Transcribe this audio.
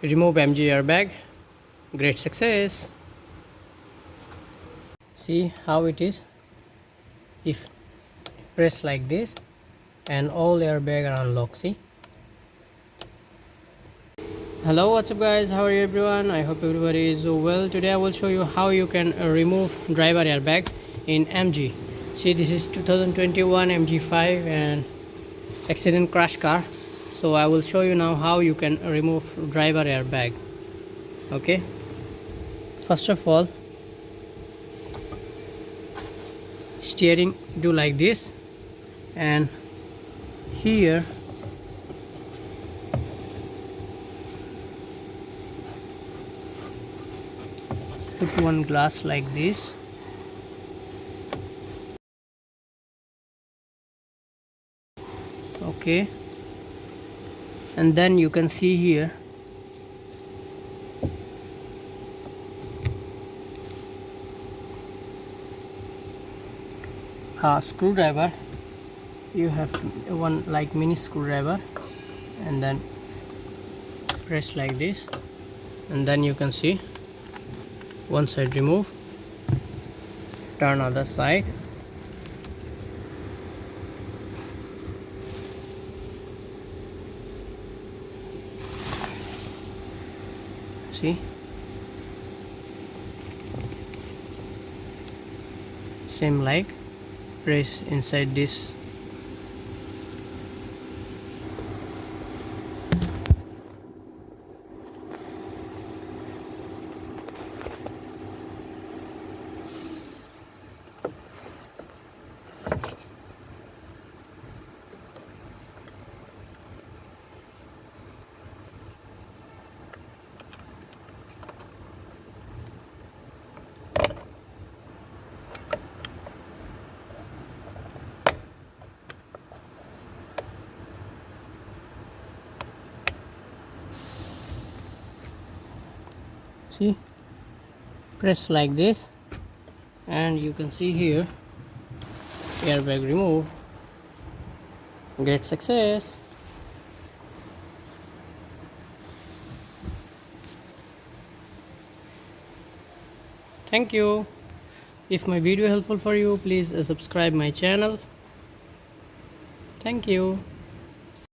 remove MG airbag. Great success. See how it is. If press like this and all airbag are unlocked. See. Hello, what's up guys, how are you everyone? I hope everybody is well. Today I will show you how you can remove driver airbag in MG. See, this is 2021 MG5 and accident crash car. So I will show you now how you can remove driver airbag. Okay, first of all, steering do like this, and here put one glass like this. Okay, and then you can see here a screwdriver. You have to one like mini screwdriver, and then press like this, and then you can see one side remove, turn other side. See, same like press inside this. See, press like this, and you can see here airbag remove. Great success. Thank you. If my video helpful for you, please subscribe my channel. Thank you.